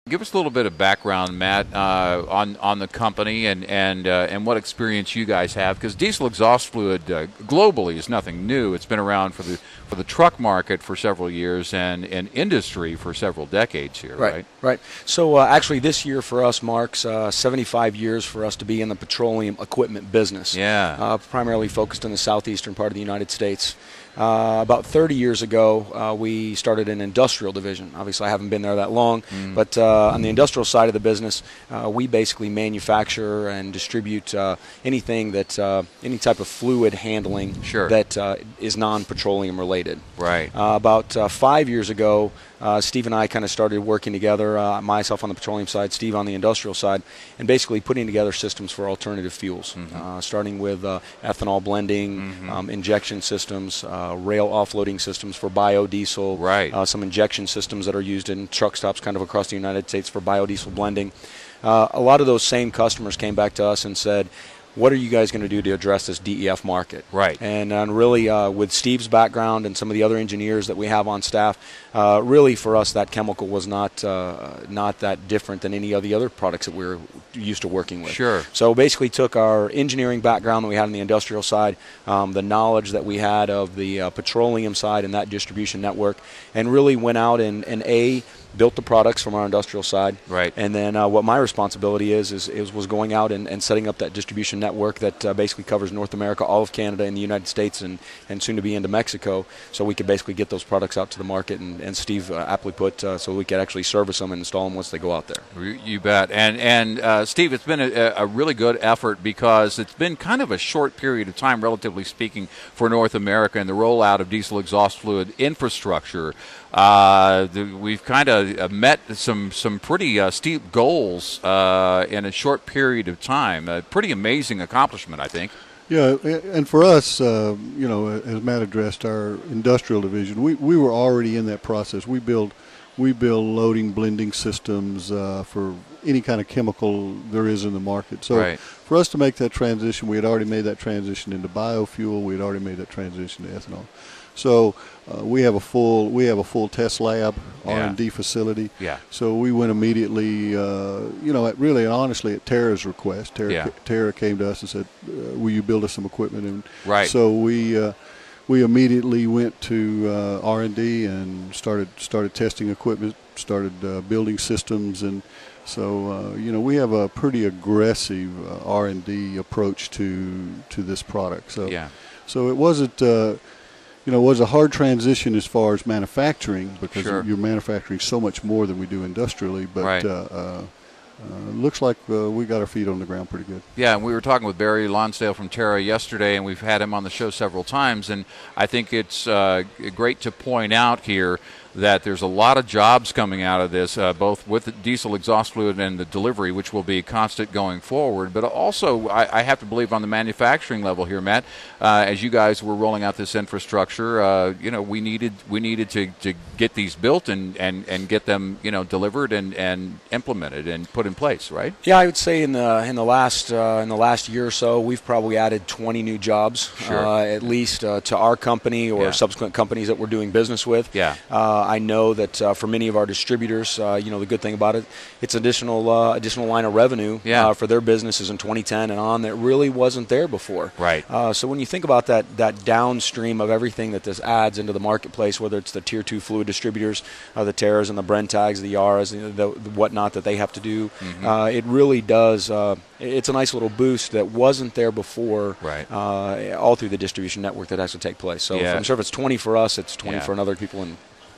Give us a little bit of background, Matt, on the company and what experience you guys have, because diesel exhaust fluid globally is nothing new. It's been around for the truck market for several years and industry for several decades here, right? Right. So actually, this year for us marks 75 years for us to be in the petroleum equipment business. Yeah. Primarily focused in the southeastern part of the United States. About 30 years ago, we started an industrial division. Obviously, I haven't been there that long, but on the industrial side of the business, we basically manufacture and distribute anything that any type of fluid handling that is non-petroleum related. Right. About 5 years ago, Steve and I kind of started working together, myself on the petroleum side, Steve on the industrial side, and basically putting together systems for alternative fuels, starting with ethanol blending, injection systems, rail offloading systems for biodiesel, some injection systems that are used in truck stops kind of across the United States for biodiesel blending. A lot of those same customers came back to us and said, what are you guys going to do to address this DEF market? Right. And really, with Steve's background and some of the other engineers that we have on staff, really for us that chemical was not that different than any of the other products that we're used to working with. Sure. So basically took our engineering background that we had on the industrial side, the knowledge that we had of the petroleum side and that distribution network, and really went out and built the products from our industrial side. Right. And then what my responsibility was going out and setting up that distribution network that basically covers North America, all of Canada, and the United States, and soon to be into Mexico, so we could basically get those products out to the market, and Steve aptly put, so we could actually service them and install them once they go out there. You bet. And Steve, it's been a really good effort, because it's been kind of a short period of time, relatively speaking, for North America and the rollout of diesel exhaust fluid infrastructure. We've kind of met some pretty steep goals in a short period of time. A pretty amazing accomplishment, I think. Yeah, and for us, as Matt addressed our industrial division, we were already in that process. We build loading, blending systems for any kind of chemical there is in the market. So for us to make that transition, we had already made that transition into biofuel. We had already made that transition to ethanol. So we have a full test lab, R&D facility. Yeah. So we went immediately, really and honestly at Terra's request. Terra came to us and said, "Will you build us some equipment?" And so we immediately went to R&D and started testing equipment, started building systems, and so we have a pretty aggressive R&D approach to this product. So it wasn't. It was a hard transition as far as manufacturing, because you're manufacturing so much more than we do industrially. But looks like we got our feet on the ground pretty good. Yeah, and we were talking with Barry Lonsdale from Terra yesterday, and we've had him on the show several times. And I think it's great to point out here that there's a lot of jobs coming out of this, both with the diesel exhaust fluid and the delivery, which will be constant going forward. But also, I have to believe on the manufacturing level here, Matt, as you guys were rolling out this infrastructure, we needed to get these built and get them, delivered and implemented and put in place, right? Yeah, I would say in the last year or so, we've probably added 20 new jobs, at least to our company or subsequent companies that we're doing business with. Yeah. I know that for many of our distributors, the good thing about it, it's additional line of revenue for their businesses in 2010 and on that really wasn't there before. Right. So when you think about that downstream of everything that this adds into the marketplace, whether it's the Tier 2 fluid distributors, the Terras and the Brentags, the Yaras, the whatnot that they have to do, it really does. It's a nice little boost that wasn't there before, all through the distribution network that has to take place. So I'm sure if it's 20 for us, it's 20 for other people.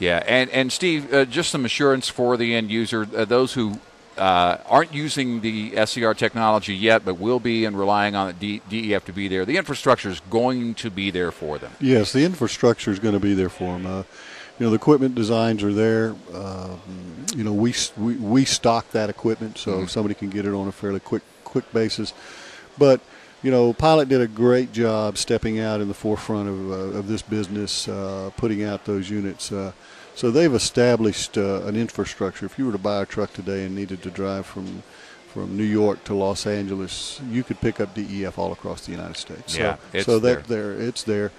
And Steve, just some assurance for the end user, those who aren't using the SCR technology yet, but will be and relying on the DEF to be there. The infrastructure is going to be there for them. Yes, the infrastructure is going to be there for them. The equipment designs are there. We stock that equipment, so somebody can get it on a fairly quick basis. But Pilot did a great job stepping out in the forefront of this business, putting out those units. So they've established an infrastructure. If you were to buy a truck today and needed to drive from New York to Los Angeles, you could pick up DEF all across the United States. It's there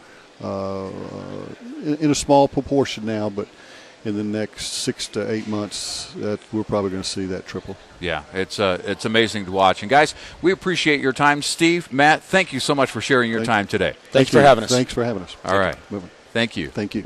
in a small proportion now, but in the next 6 to 8 months, we're probably going to see that triple. Yeah, it's amazing to watch. And guys, we appreciate your time. Steve, Matt, thank you so much for sharing your time today. Thanks for having us. Thanks for having us. All right. Thank you. Thank you.